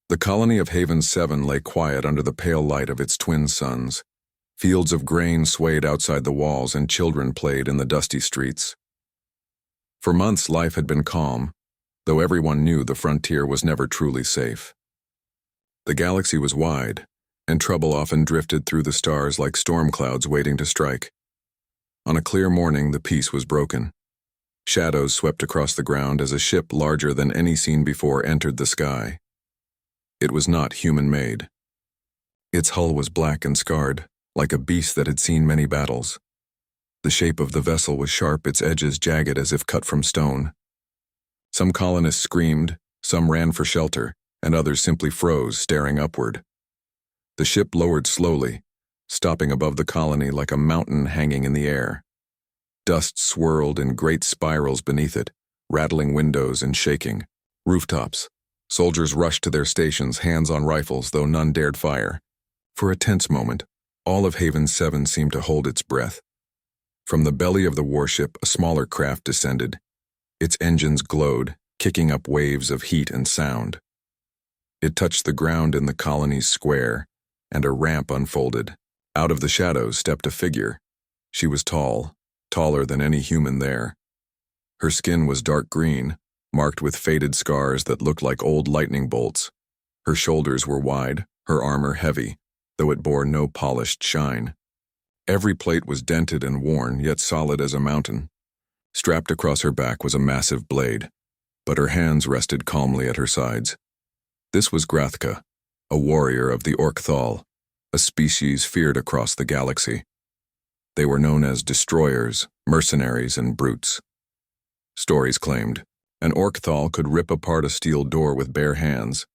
The colony of Haven 7 lay quiet under the pale light of its twin suns. Fields of grain swayed outside the walls and children played in the dusty streets. For months life had been calm, though everyone knew the frontier was never truly safe. The galaxy was wide, and trouble often drifted through the stars like storm clouds waiting to strike. On a clear morning, the peace was broken. Shadows swept across the ground as a ship larger than any seen before entered the sky. It was not human-made. Its hull was black and scarred, like a beast that had seen many battles. The shape of the vessel was sharp, its edges jagged as if cut from stone. Some colonists screamed, some ran for shelter, and others simply froze, staring upward. The ship lowered slowly, stopping above the colony like a mountain hanging in the air. Dust swirled in great spirals beneath it, rattling windows and shaking rooftops. Soldiers rushed to their stations, hands on rifles, though none dared fire. For a tense moment, all of Haven 7 seemed to hold its breath. From the belly of the warship, a smaller craft descended. Its engines glowed, kicking up waves of heat and sound. It touched the ground in the colony's square, and a ramp unfolded. Out of the shadows stepped a figure. She was tall, taller than any human there. Her skin was dark green, marked with faded scars that looked like old lightning bolts. Her shoulders were wide, her armor heavy, though it bore no polished shine. Every plate was dented and worn, yet solid as a mountain. Strapped across her back was a massive blade, but her hands rested calmly at her sides. This was Grathka, a warrior of the Orc, a species feared across the galaxy. They were known as destroyers, mercenaries, and brutes. Stories claimed an Orc could rip apart a steel door with bare hands.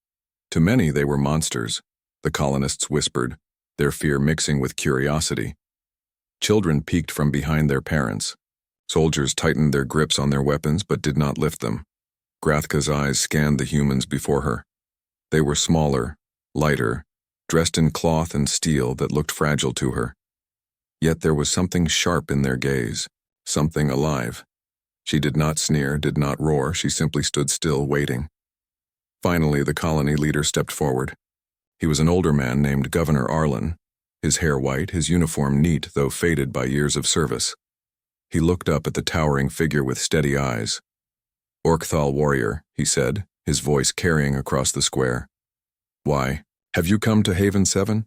To many they were monsters, the colonists whispered, their fear mixing with curiosity. Children peeked from behind their parents. Soldiers tightened their grips on their weapons but did not lift them. Grathka's eyes scanned the humans before her. They were smaller, lighter, dressed in cloth and steel that looked fragile to her. Yet there was something sharp in their gaze, something alive. She did not sneer, did not roar, she simply stood still, waiting. Finally, the colony leader stepped forward. He was an older man named Governor Arlen, his hair white, his uniform neat though faded by years of service. He looked up at the towering figure with steady eyes. "Orcthal warrior," he said, his voice carrying across the square. "Why, have you come to Haven 7?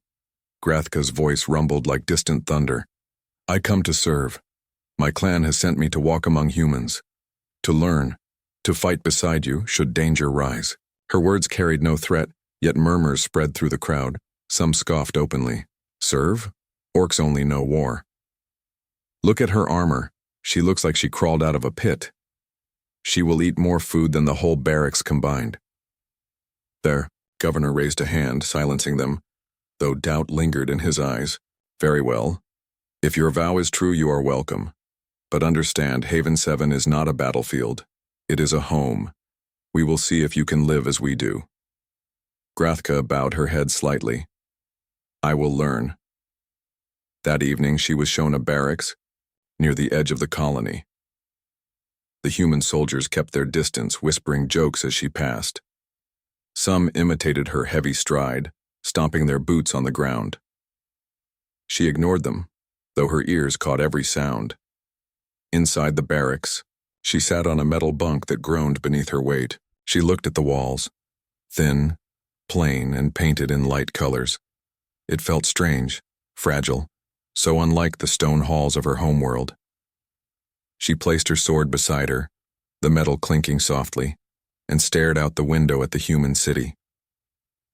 Grathka's voice rumbled like distant thunder. "I come to serve. My clan has sent me to walk among humans, to learn, to fight beside you should danger rise." Her words carried no threat, yet murmurs spread through the crowd. Some scoffed openly. Serve? Orcs only know war. Look at her armor. She looks like she crawled out of a pit. She will eat more food than the whole barracks combined. There, Governor raised a hand, silencing them, though doubt lingered in his eyes. Very well. If your vow is true, you are welcome. But understand, Haven 7 is not a battlefield. It is a home. We will see if you can live as we do. Grathka bowed her head slightly. I will learn. That evening she was shown a barracks near the edge of the colony. The human soldiers kept their distance, whispering jokes as she passed. Some imitated her heavy stride, stomping their boots on the ground. She ignored them, though her ears caught every sound. Inside the barracks, she sat on a metal bunk that groaned beneath her weight. She looked at the walls, thin, plain, and painted in light colors. It felt strange, fragile, so unlike the stone halls of her homeworld. She placed her sword beside her, the metal clinking softly, and stared out the window at the human city.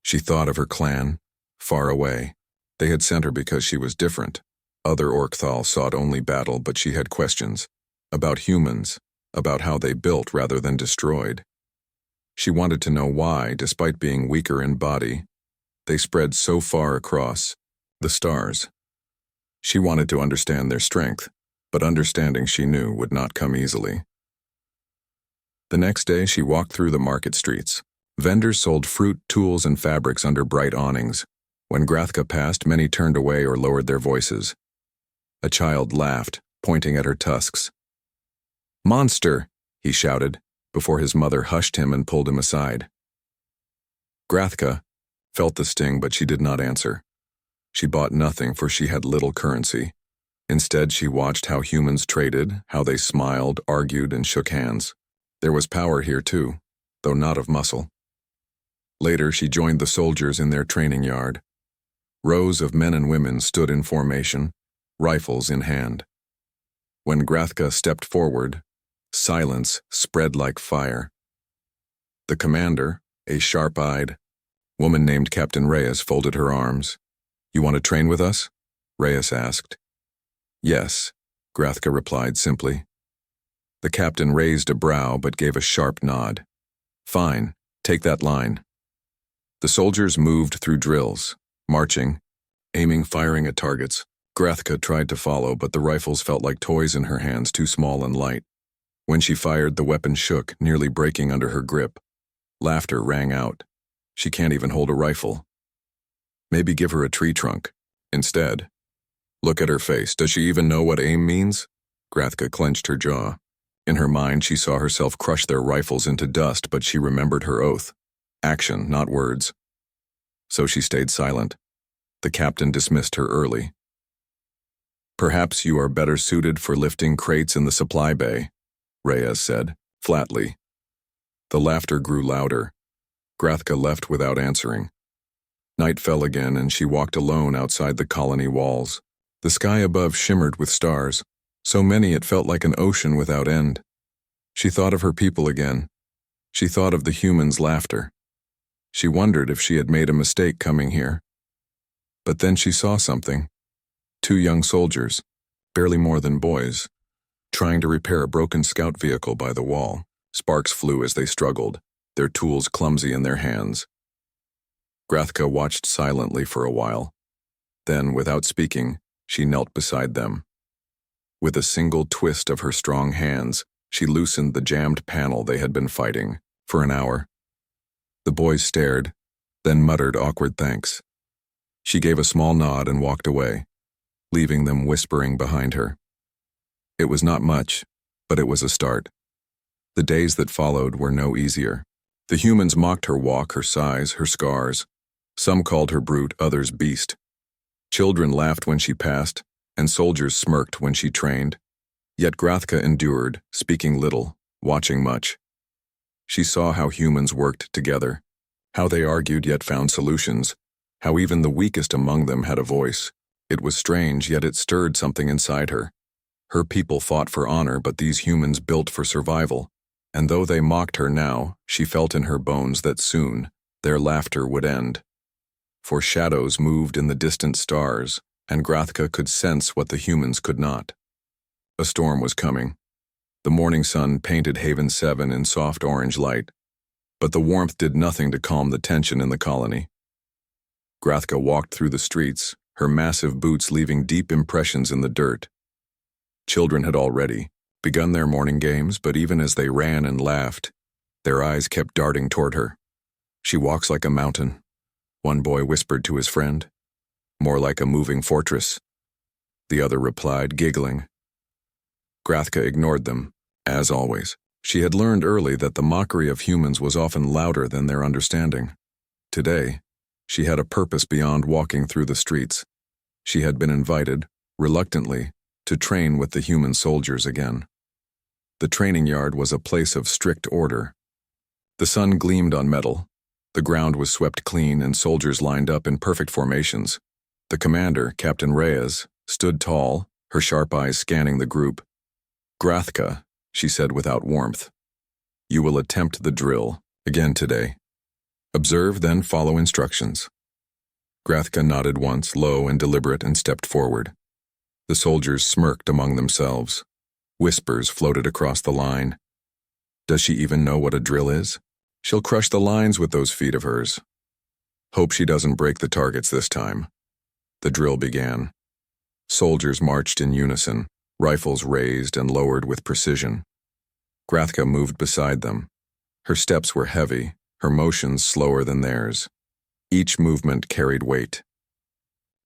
She thought of her clan, far away. They had sent her because she was different. Other Orcthal sought only battle, but she had questions. About humans, about how they built rather than destroyed. She wanted to know why, despite being weaker in body, they spread so far across the stars. She wanted to understand their strength, but understanding, she knew, would not come easily. The next day she walked through the market streets. Vendors sold fruit, tools, and fabrics under bright awnings. When Grathka passed, many turned away or lowered their voices. A child laughed, pointing at her tusks. "Monster!" he shouted, before his mother hushed him and pulled him aside. Grathka felt the sting, but she did not answer. She bought nothing, for she had little currency. Instead, she watched how humans traded, how they smiled, argued, and shook hands. There was power here too, though not of muscle. Later, she joined the soldiers in their training yard. Rows of men and women stood in formation, rifles in hand. When Grathka stepped forward, silence spread like fire. The commander, a sharp-eyed woman named Captain Reyes, folded her arms. "You want to train with us?" Reyes asked. "Yes," Grathka replied simply. The captain raised a brow but gave a sharp nod. "Fine, take that line." The soldiers moved through drills, marching, aiming, firing at targets. Grathka tried to follow, but the rifles felt like toys in her hands, too small and light. When she fired, the weapon shook, nearly breaking under her grip. Laughter rang out. "She can't even hold a rifle." "Maybe give her a tree trunk instead." "Look at her face. Does she even know what aim means?" Grathka clenched her jaw. In her mind, she saw herself crush their rifles into dust, but she remembered her oath. Action, not words. So she stayed silent. The captain dismissed her early. "Perhaps you are better suited for lifting crates in the supply bay," Reyes said, flatly. The laughter grew louder. Grathka left without answering. Night fell again, and she walked alone outside the colony walls. The sky above shimmered with stars, so many it felt like an ocean without end. She thought of her people again. She thought of the humans' laughter. She wondered if she had made a mistake coming here. But then she saw something. 2 young soldiers, barely more than boys, trying to repair a broken scout vehicle by the wall. Sparks flew as they struggled, their tools clumsy in their hands. Grathka watched silently for a while. Then, without speaking, she knelt beside them. With a single twist of her strong hands, she loosened the jammed panel they had been fighting for an hour. The boys stared, then muttered awkward thanks. She gave a small nod and walked away, leaving them whispering behind her. It was not much, but it was a start. The days that followed were no easier. The humans mocked her walk, her size, her scars. Some called her brute, others beast. Children laughed when she passed, and soldiers smirked when she trained. Yet Grathka endured, speaking little, watching much. She saw how humans worked together, how they argued yet found solutions, how even the weakest among them had a voice. It was strange, yet it stirred something inside her. Her people fought for honor, but these humans built for survival. And though they mocked her now, she felt in her bones that soon their laughter would end. For shadows moved in the distant stars, and Grathka could sense what the humans could not. A storm was coming. The morning sun painted Haven 7 in soft orange light, but the warmth did nothing to calm the tension in the colony. Grathka walked through the streets, her massive boots leaving deep impressions in the dirt. Children had already begun their morning games, but even as they ran and laughed, their eyes kept darting toward her. "She walks like a mountain," one boy whispered to his friend. "More like a moving fortress," the other replied, giggling. Grathka ignored them, as always. She had learned early that the mockery of humans was often louder than their understanding. Today, she had a purpose beyond walking through the streets. She had been invited, reluctantly, to train with the human soldiers again. The training yard was a place of strict order. The sun gleamed on metal. The ground was swept clean and soldiers lined up in perfect formations. The commander, Captain Reyes, stood tall, her sharp eyes scanning the group. "Grathka," she said without warmth, "you will attempt the drill again today. Observe, then follow instructions." Grathka nodded once, low and deliberate, and stepped forward. The soldiers smirked among themselves. Whispers floated across the line. "Does she even know what a drill is? She'll crush the lines with those feet of hers. Hope she doesn't break the targets this time." The drill began. Soldiers marched in unison, rifles raised and lowered with precision. Grathka moved beside them. Her steps were heavy, her motions slower than theirs. Each movement carried weight.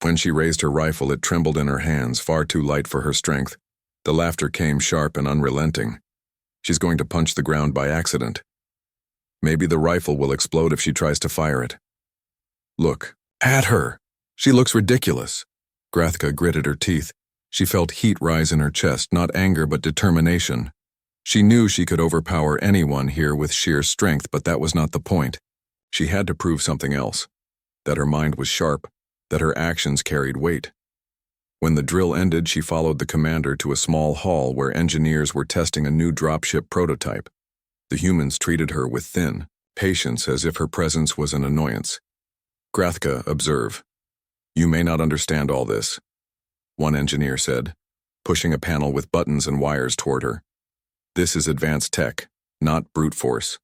When she raised her rifle, it trembled in her hands, far too light for her strength. The laughter came sharp and unrelenting. "She's going to punch the ground by accident." Maybe the rifle will explode if she tries to fire it. Look, at her! She looks ridiculous. Grathka gritted her teeth. She felt heat rise in her chest, not anger but determination. She knew she could overpower anyone here with sheer strength, but that was not the point. She had to prove something else. That her mind was sharp, that her actions carried weight. When the drill ended, she followed the commander to a small hall where engineers were testing a new dropship prototype. The humans treated her with thin patience as if her presence was an annoyance. Grathka, observe. You may not understand all this, one engineer said, pushing a panel with buttons and wires toward her. This is advanced tech, not brute force.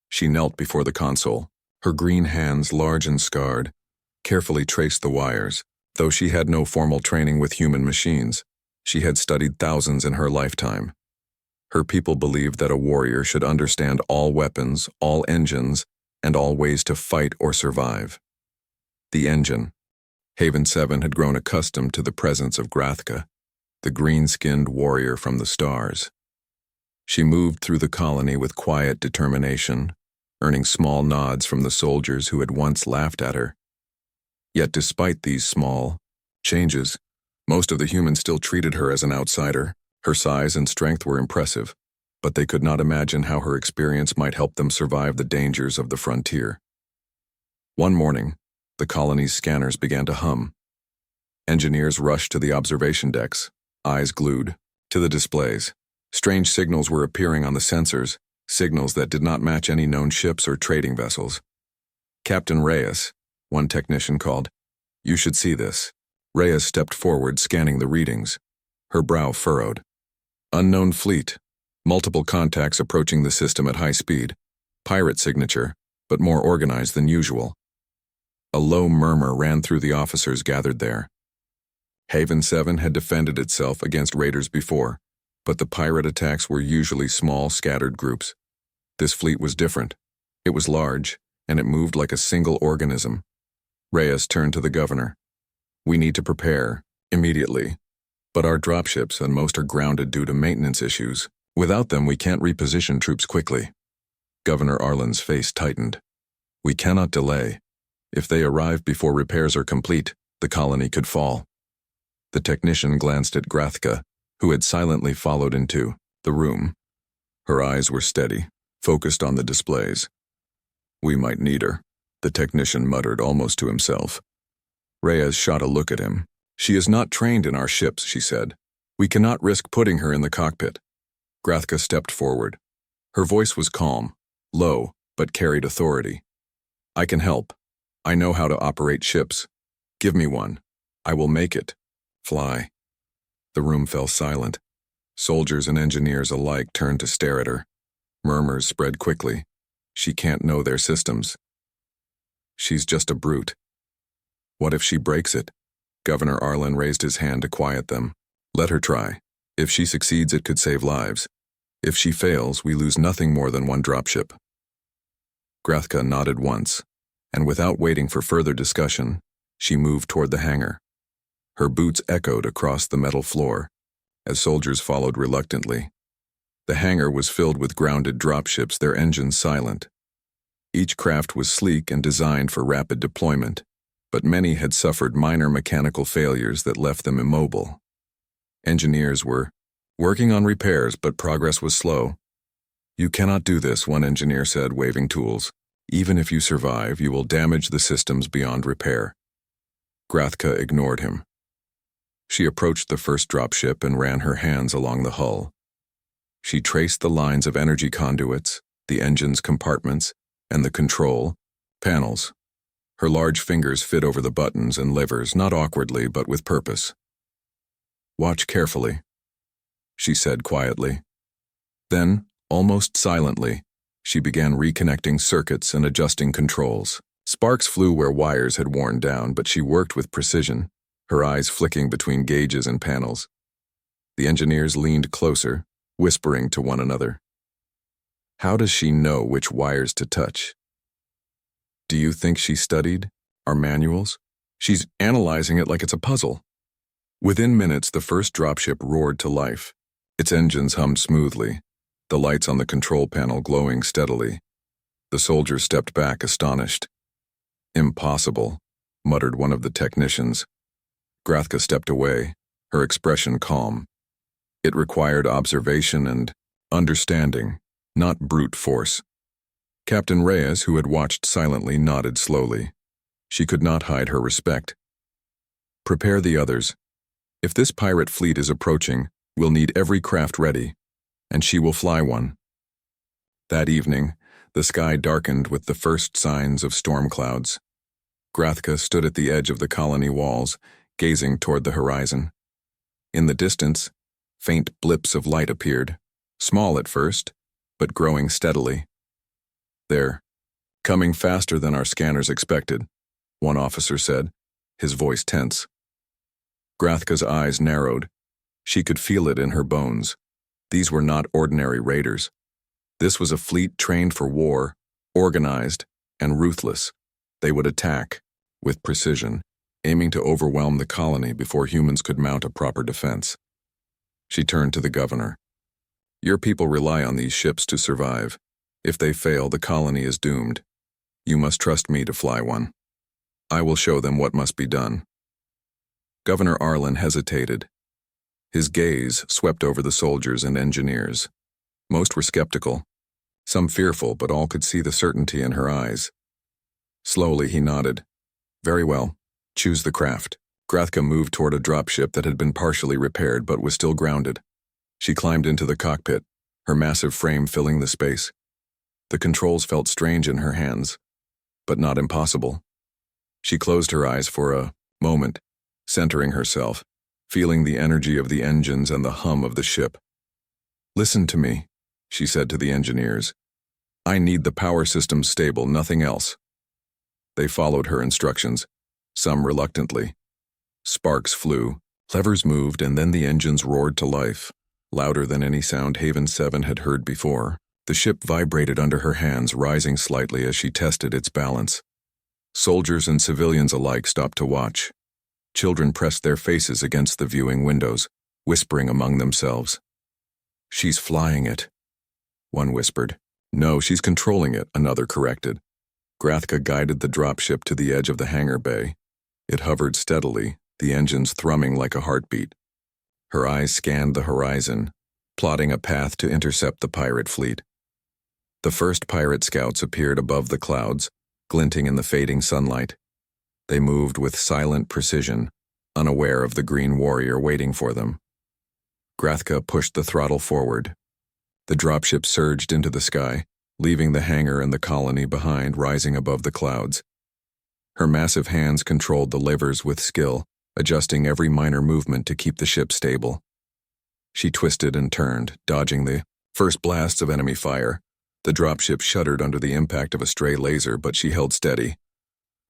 She knelt before the console. Her green hands, large and scarred, carefully traced the wires. Though she had no formal training with human machines, she had studied thousands in her lifetime. Her people believed that a warrior should understand all weapons, all engines, and all ways to fight or survive. The engine. Haven 7 had grown accustomed to the presence of Grathka, the green-skinned warrior from the stars. She moved through the colony with quiet determination, earning small nods from the soldiers who had once laughed at her. Yet despite these small changes, most of the humans still treated her as an outsider. Her size and strength were impressive, but they could not imagine how her experience might help them survive the dangers of the frontier. One morning, the colony's scanners began to hum. Engineers rushed to the observation decks, eyes glued to the displays. Strange signals were appearing on the sensors, signals that did not match any known ships or trading vessels. Captain Reyes, one technician called. You should see this. Reyes stepped forward, scanning the readings. Her brow furrowed. Unknown fleet. Multiple contacts approaching the system at high speed. Pirate signature, but more organized than usual. A low murmur ran through the officers gathered there. Haven 7 had defended itself against raiders before, but the pirate attacks were usually small, scattered groups. This fleet was different. It was large, and it moved like a single organism. Reyes turned to the governor. We need to prepare, immediately. But our dropships and most are grounded due to maintenance issues. Without them, we can't reposition troops quickly. Governor Arlen's face tightened. We cannot delay. If they arrive before repairs are complete, the colony could fall. The technician glanced at Grathka, who had silently followed into the room. Her eyes were steady, focused on the displays. We might need her, the technician muttered almost to himself. Reyes shot a look at him. She is not trained in our ships, she said. We cannot risk putting her in the cockpit. Grathka stepped forward. Her voice was calm, low, but carried authority. I can help. I know how to operate ships. Give me one. I will make it. Fly. The room fell silent. Soldiers and engineers alike turned to stare at her. Murmurs spread quickly. She can't know their systems. She's just a brute. What if she breaks it? Governor Arlen raised his hand to quiet them. Let her try. If she succeeds, it could save lives. If she fails, we lose nothing more than one dropship. Grathka nodded once, and without waiting for further discussion, she moved toward the hangar. Her boots echoed across the metal floor, as soldiers followed reluctantly. The hangar was filled with grounded dropships, their engines silent. Each craft was sleek and designed for rapid deployment, but many had suffered minor mechanical failures that left them immobile. Engineers were working on repairs, but progress was slow. You cannot do this, one engineer said, waving tools. Even if you survive, you will damage the systems beyond repair. Grathka ignored him. She approached the first dropship and ran her hands along the hull. She traced the lines of energy conduits, the engine's compartments, and the control panels. Her large fingers fit over the buttons and levers, not awkwardly, but with purpose. Watch carefully, she said quietly. Then, almost silently, she began reconnecting circuits and adjusting controls. Sparks flew where wires had worn down, but she worked with precision, her eyes flicking between gauges and panels. The engineers leaned closer, whispering to one another. How does she know which wires to touch? Do you think she studied our manuals? She's analyzing it like it's a puzzle. Within minutes, the first dropship roared to life. Its engines hummed smoothly, the lights on the control panel glowing steadily. The soldiers stepped back, astonished. "Impossible," muttered one of the technicians. Grathka stepped away, her expression calm. It required observation and understanding, not brute force. Captain Reyes, who had watched silently, nodded slowly. She could not hide her respect. "Prepare the others. If this pirate fleet is approaching, we'll need every craft ready, and she will fly one." That evening, the sky darkened with the first signs of storm clouds. Grathka stood at the edge of the colony walls, gazing toward the horizon. In the distance, faint blips of light appeared, small at first, but growing steadily. "They're coming faster than our scanners expected," one officer said, his voice tense. Grathka's eyes narrowed. She could feel it in her bones. These were not ordinary raiders. This was a fleet trained for war, organized, and ruthless. They would attack, with precision, aiming to overwhelm the colony before humans could mount a proper defense. She turned to the governor. "Your people rely on these ships to survive. If they fail, the colony is doomed. You must trust me to fly one. I will show them what must be done." Governor Arlen hesitated. His gaze swept over the soldiers and engineers. Most were skeptical, some fearful, but all could see the certainty in her eyes. Slowly he nodded. "Very well. Choose the craft." Grathka moved toward a dropship that had been partially repaired but was still grounded. She climbed into the cockpit, her massive frame filling the space. The controls felt strange in her hands, but not impossible. She closed her eyes for a moment, centering herself, feeling the energy of the engines and the hum of the ship. "Listen to me," she said to the engineers. "I need the power system stable, nothing else." They followed her instructions, some reluctantly. Sparks flew, levers moved, and then the engines roared to life, louder than any sound Haven 7 had heard before. The ship vibrated under her hands, rising slightly as she tested its balance. Soldiers and civilians alike stopped to watch. Children pressed their faces against the viewing windows, whispering among themselves. "She's flying it," one whispered. "No, she's controlling it," another corrected. Grathka guided the dropship to the edge of the hangar bay. It hovered steadily, the engines thrumming like a heartbeat. Her eyes scanned the horizon, plotting a path to intercept the pirate fleet. The first pirate scouts appeared above the clouds, glinting in the fading sunlight. They moved with silent precision, unaware of the green warrior waiting for them. Grathka pushed the throttle forward. The dropship surged into the sky, leaving the hangar and the colony behind, rising above the clouds. Her massive hands controlled the levers with skill, adjusting every minor movement to keep the ship stable. She twisted and turned, dodging the first blasts of enemy fire. The dropship shuddered under the impact of a stray laser, but she held steady.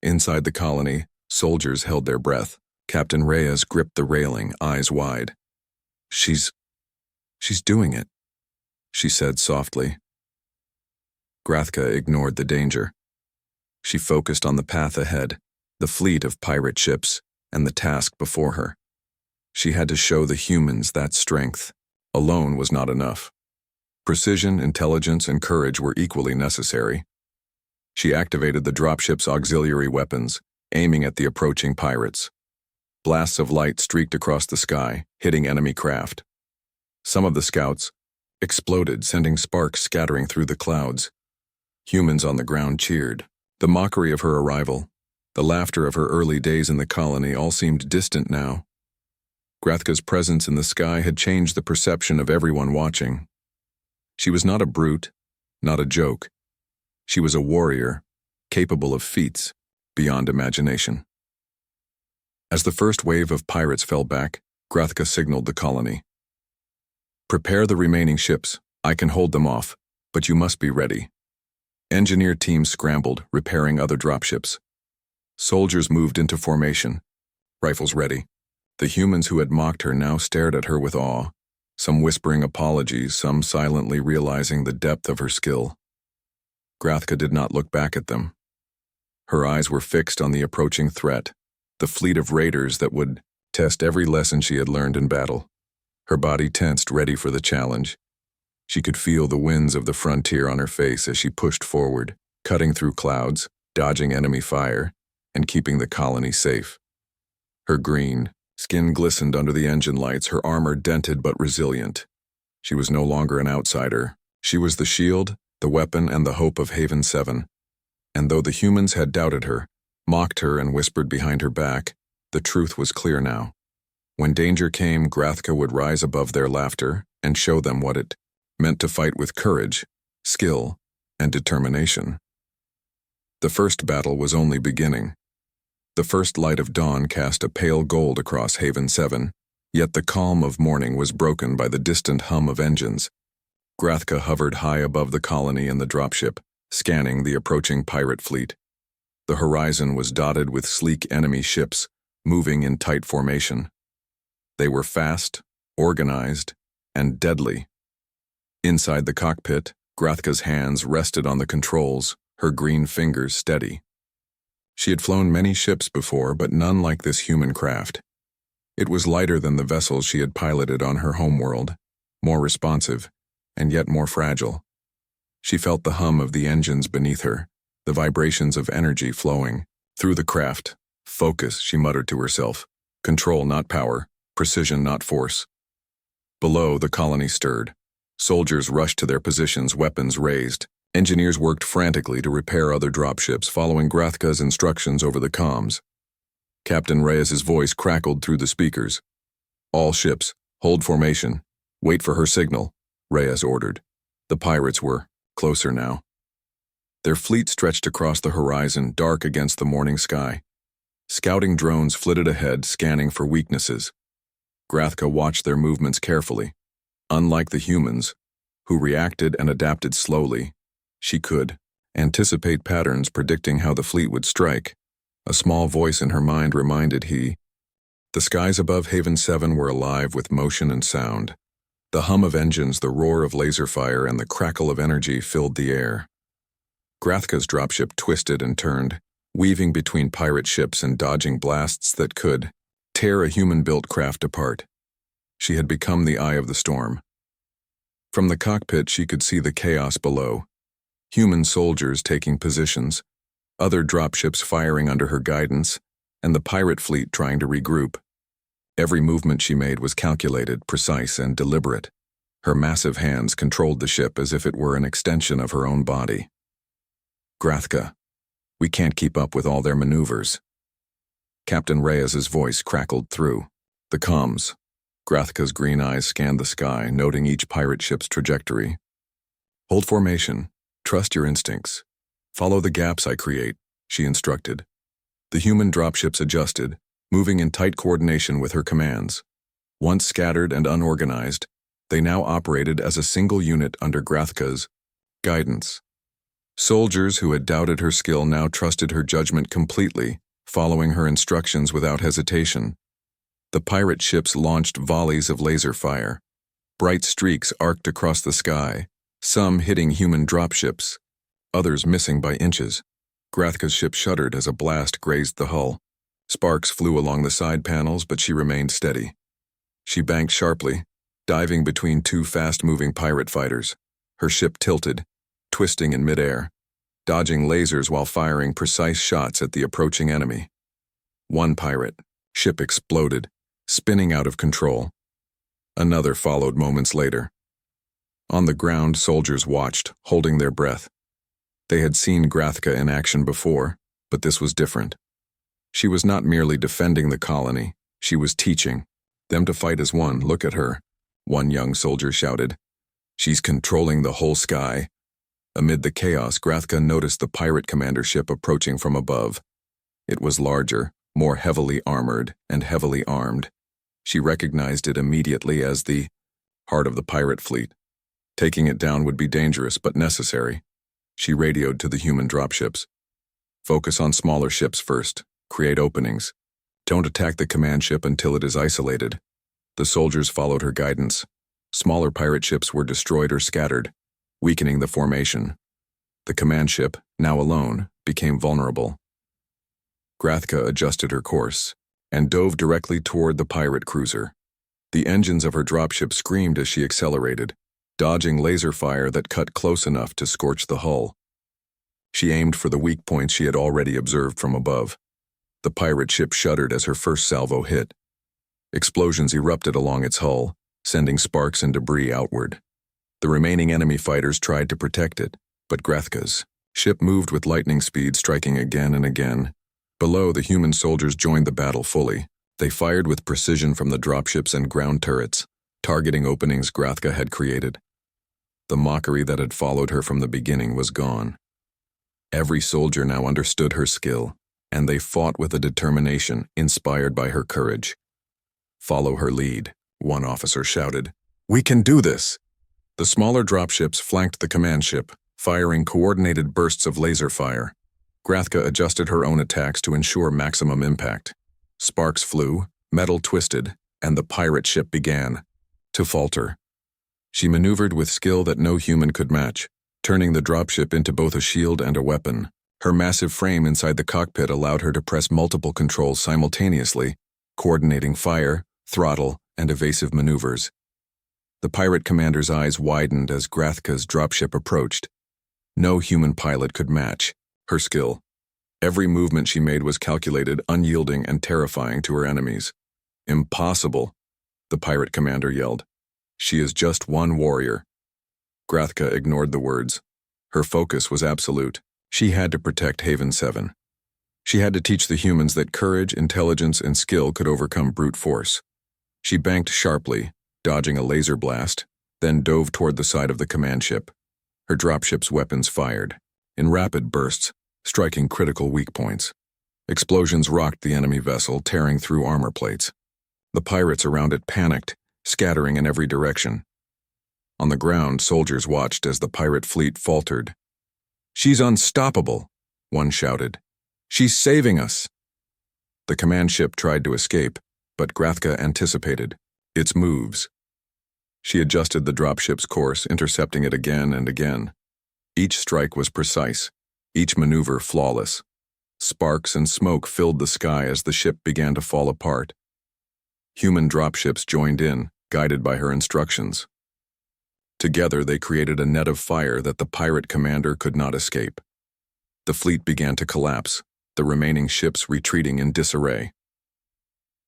Inside the colony, soldiers held their breath. Captain Reyes gripped the railing, eyes wide. She's doing it," she said softly. Grathka ignored the danger. She focused on the path ahead, the fleet of pirate ships, and the task before her. She had to show the humans that strength alone was not enough. Precision, intelligence, and courage were equally necessary. She activated the dropship's auxiliary weapons, aiming at the approaching pirates. Blasts of light streaked across the sky, hitting enemy craft. Some of the scouts exploded, sending sparks scattering through the clouds. Humans on the ground cheered. The mockery of her arrival, the laughter of her early days in the colony, all seemed distant now. Grathka's presence in the sky had changed the perception of everyone watching. She was not a brute, not a joke. She was a warrior, capable of feats beyond imagination. As the first wave of pirates fell back, Grathka signaled the colony. "Prepare the remaining ships. I can hold them off, but you must be ready." Engineer teams scrambled, repairing other dropships. Soldiers moved into formation, rifles ready. The humans who had mocked her now stared at her with awe, some whispering apologies, some silently realizing the depth of her skill. Grathka did not look back at them. Her eyes were fixed on the approaching threat, the fleet of raiders that would test every lesson she had learned in battle. Her body tensed, ready for the challenge. She could feel the winds of the frontier on her face as she pushed forward, cutting through clouds, dodging enemy fire, and keeping the colony safe. Her green skin glistened under the engine lights, her armor dented but resilient. She was no longer an outsider. She was the shield, the weapon, and the hope of Haven 7. And though the humans had doubted her, mocked her, and whispered behind her back, the truth was clear now. When danger came, Grathka would rise above their laughter and show them what it meant to fight with courage, skill, and determination. The first battle was only beginning. The first light of dawn cast a pale gold across Haven 7, yet the calm of morning was broken by the distant hum of engines. Grathka hovered high above the colony and the dropship, scanning the approaching pirate fleet. The horizon was dotted with sleek enemy ships, moving in tight formation. They were fast, organized, and deadly. Inside the cockpit, Grathka's hands rested on the controls, her green fingers steady. She had flown many ships before, but none like this human craft. It was lighter than the vessels she had piloted on her homeworld, more responsive, and yet more fragile. She felt the hum of the engines beneath her, the vibrations of energy flowing through the craft. Focus, she muttered to herself. Control, not power. Precision, not force. Below, the colony stirred. Soldiers rushed to their positions, weapons raised. Engineers worked frantically to repair other dropships, following Grathka's instructions over the comms. Captain Reyes's voice crackled through the speakers. All ships, hold formation. Wait for her signal, Reyes ordered. The pirates were closer now. Their fleet stretched across the horizon, dark against the morning sky. Scouting drones flitted ahead, scanning for weaknesses. Grathka watched their movements carefully. Unlike the humans, who reacted and adapted slowly, she could anticipate patterns, predicting how the fleet would strike. A small voice in her mind reminded he. The skies above Haven 7 were alive with motion and sound. The hum of engines, the roar of laser fire, and the crackle of energy filled the air. Grathka's dropship twisted and turned, weaving between pirate ships and dodging blasts that could tear a human-built craft apart. She had become the eye of the storm. From the cockpit, she could see the chaos below. Human soldiers taking positions, other dropships firing under her guidance, and the pirate fleet trying to regroup. Every movement she made was calculated, precise, and deliberate. Her massive hands controlled the ship as if it were an extension of her own body. Grathka, we can't keep up with all their maneuvers. Captain Reyes's voice crackled through the comms. Grathka's green eyes scanned the sky, noting each pirate ship's trajectory. Hold formation. Trust your instincts. Follow the gaps I create, she instructed. The human dropships adjusted, moving in tight coordination with her commands. Once scattered and unorganized, they now operated as a single unit under Grathka's guidance. Soldiers who had doubted her skill now trusted her judgment completely, following her instructions without hesitation. The pirate ships launched volleys of laser fire. Bright streaks arced across the sky, some hitting human dropships, others missing by inches. Grathka's ship shuddered as a blast grazed the hull. Sparks flew along the side panels, but she remained steady. She banked sharply, diving between two fast-moving pirate fighters. Her ship tilted, twisting in midair, dodging lasers while firing precise shots at the approaching enemy. One pirate ship exploded, spinning out of control. Another followed moments later. On the ground, soldiers watched, holding their breath. They had seen Grathka in action before, but this was different. She was not merely defending the colony, she was teaching them to fight as one. Look at her, one young soldier shouted. She's controlling the whole sky. Amid the chaos, Grathka noticed the pirate commander ship approaching from above. It was larger, more heavily armored, and heavily armed. She recognized it immediately as the heart of the pirate fleet. Taking it down would be dangerous but necessary. She radioed to the human dropships. Focus on smaller ships first. Create openings. Don't attack the command ship until it is isolated. The soldiers followed her guidance. Smaller pirate ships were destroyed or scattered, weakening the formation. The command ship, now alone, became vulnerable. Grathka adjusted her course and dove directly toward the pirate cruiser. The engines of her dropship screamed as she accelerated, dodging laser fire that cut close enough to scorch the hull. She aimed for the weak points she had already observed from above. The pirate ship shuddered as her first salvo hit. Explosions erupted along its hull, sending sparks and debris outward. The remaining enemy fighters tried to protect it, but Grathka's ship moved with lightning speed, striking again and again. Below, the human soldiers joined the battle fully. They fired with precision from the dropships and ground turrets, targeting openings Grathka had created. The mockery that had followed her from the beginning was gone. Every soldier now understood her skill, and they fought with a determination inspired by her courage. "Follow her lead," one officer shouted. "We can do this!" The smaller dropships flanked the command ship, firing coordinated bursts of laser fire. Grathka adjusted her own attacks to ensure maximum impact. Sparks flew, metal twisted, and the pirate ship began to falter. She maneuvered with skill that no human could match, turning the dropship into both a shield and a weapon. Her massive frame inside the cockpit allowed her to press multiple controls simultaneously, coordinating fire, throttle, and evasive maneuvers. The pirate commander's eyes widened as Grathka's dropship approached. No human pilot could match her skill. Every movement she made was calculated, unyielding, and terrifying to her enemies. "Impossible," the pirate commander yelled. "She is just one warrior." Grathka ignored the words. Her focus was absolute. She had to protect Haven 7. She had to teach the humans that courage, intelligence, and skill could overcome brute force. She banked sharply, dodging a laser blast, then dove toward the side of the command ship. Her dropship's weapons fired, in rapid bursts, striking critical weak points. Explosions rocked the enemy vessel, tearing through armor plates. The pirates around it panicked, scattering in every direction. On the ground, soldiers watched as the pirate fleet faltered. "She's unstoppable," one shouted. "She's saving us." The command ship tried to escape, but Grathka anticipated its moves. She adjusted the dropship's course, intercepting it again and again. Each strike was precise, each maneuver flawless. Sparks and smoke filled the sky as the ship began to fall apart. Human dropships joined in, guided by her instructions. Together, they created a net of fire that the pirate commander could not escape. The fleet began to collapse, the remaining ships retreating in disarray.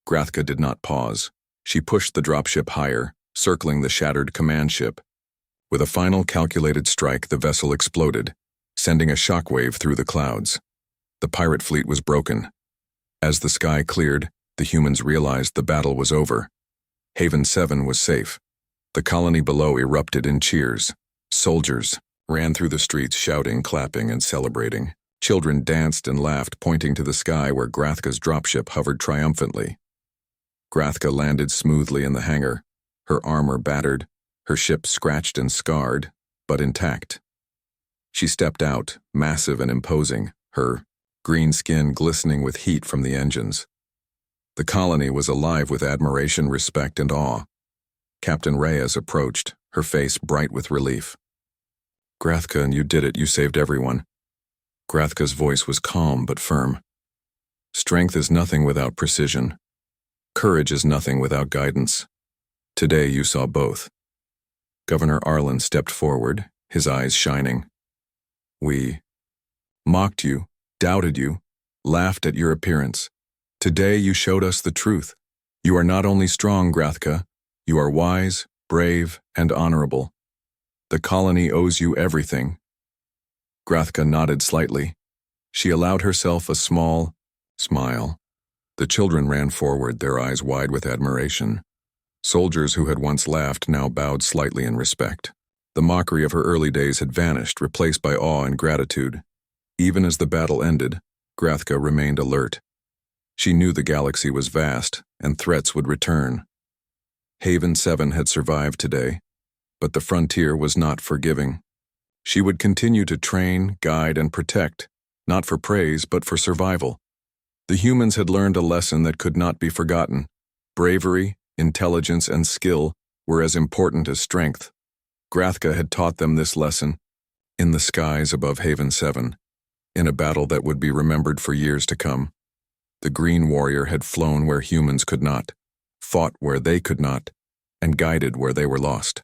Grathka did not pause. She pushed the dropship higher, circling the shattered command ship. With a final calculated strike, the vessel exploded, sending a shockwave through the clouds. The pirate fleet was broken. As the sky cleared, the humans realized the battle was over. Haven 7 was safe. The colony below erupted in cheers. Soldiers ran through the streets shouting, clapping, and celebrating. Children danced and laughed, pointing to the sky where Grathka's dropship hovered triumphantly. Grathka landed smoothly in the hangar, her armor battered, her ship scratched and scarred, but intact. She stepped out, massive and imposing, her green skin glistening with heat from the engines. The colony was alive with admiration, respect, and awe. Captain Reyes approached, her face bright with relief. "Grathka, you did it. You saved everyone." Grathka's voice was calm but firm. "Strength is nothing without precision. Courage is nothing without guidance. Today you saw both." Governor Arlen stepped forward, his eyes shining. "We mocked you, doubted you, laughed at your appearance. Today you showed us the truth. You are not only strong, Grathka, you are wise, brave, and honorable. The colony owes you everything." Grathka nodded slightly. She allowed herself a small smile. The children ran forward, their eyes wide with admiration. Soldiers who had once laughed now bowed slightly in respect. The mockery of her early days had vanished, replaced by awe and gratitude. Even as the battle ended, Grathka remained alert. She knew the galaxy was vast, and threats would return. Haven 7 had survived today, but the frontier was not forgiving. She would continue to train, guide, and protect, not for praise, but for survival. The humans had learned a lesson that could not be forgotten. Bravery, intelligence, and skill were as important as strength. Grathka had taught them this lesson in the skies above Haven 7, in a battle that would be remembered for years to come. The Green Warrior had flown where humans could not, fought where they could not, and guided where they were lost.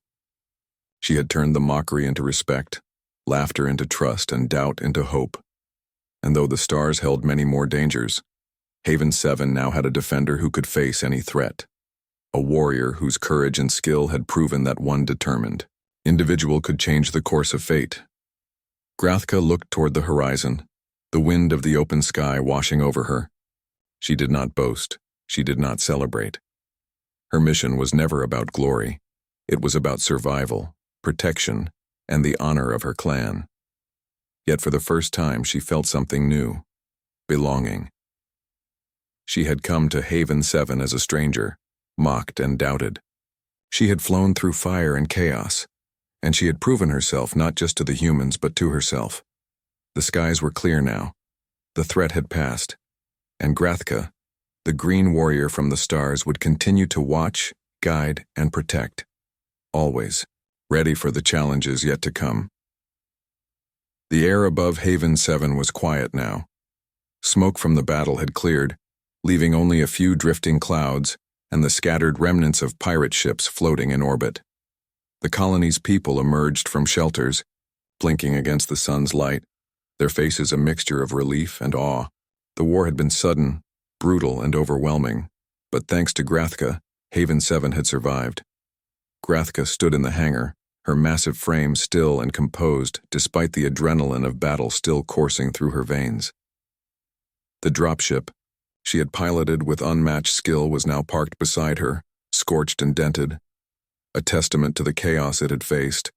She had turned the mockery into respect, laughter into trust, and doubt into hope. And though the stars held many more dangers, Haven 7 now had a defender who could face any threat. A warrior whose courage and skill had proven that one determined individual could change the course of fate. Grathka looked toward the horizon, the wind of the open sky washing over her. She did not boast. She did not celebrate. Her mission was never about glory. It was about survival, protection, and the honor of her clan. Yet for the first time she felt something new: belonging. She had come to Haven 7 as a stranger, mocked and doubted. She had flown through fire and chaos, and she had proven herself not just to the humans but to herself. The skies were clear now. The threat had passed, and Grathka, the green warrior from the stars, would continue to watch, guide, and protect, always ready for the challenges yet to come. The air above Haven 7 was quiet now. Smoke from the battle had cleared, leaving only a few drifting clouds and the scattered remnants of pirate ships floating in orbit. The colony's people emerged from shelters, blinking against the sun's light, their faces a mixture of relief and awe. The war had been sudden, brutal, and overwhelming, but thanks to Grathka, Haven 7 had survived. Grathka stood in the hangar, her massive frame still and composed despite the adrenaline of battle still coursing through her veins. The dropship she had piloted with unmatched skill was now parked beside her, scorched and dented, a testament to the chaos it had faced.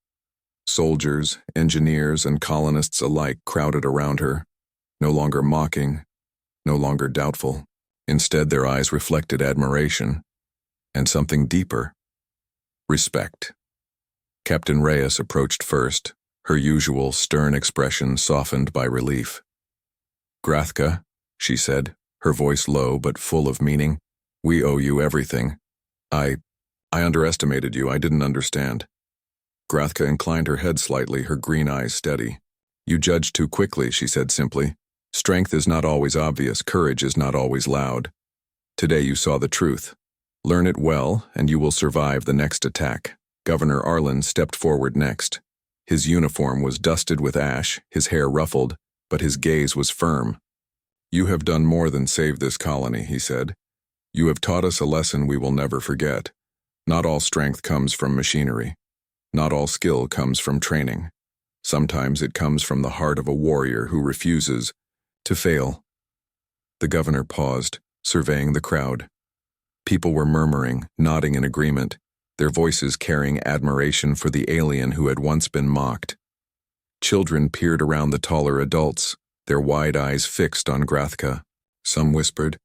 Soldiers, engineers, and colonists alike crowded around her, no longer mocking, no longer doubtful. Instead, their eyes reflected admiration, and something deeper: respect. Captain Reyes approached first, her usual stern expression softened by relief. "Grathka," she said, her voice low but full of meaning, "we owe you everything. I underestimated you. I didn't understand." Grathka inclined her head slightly, her green eyes steady. "You judged too quickly," she said simply. "Strength is not always obvious. Courage is not always loud. Today you saw the truth. Learn it well, and you will survive the next attack." Governor Arlen stepped forward next. His uniform was dusted with ash, his hair ruffled, but his gaze was firm. "You have done more than save this colony," he said. "You have taught us a lesson we will never forget. Not all strength comes from machinery. Not all skill comes from training. Sometimes it comes from the heart of a warrior who refuses to fail." The governor paused, surveying the crowd. People were murmuring, nodding in agreement, their voices carrying admiration for the alien who had once been mocked. Children peered around the taller adults, their wide eyes fixed on Grathka. Some whispered,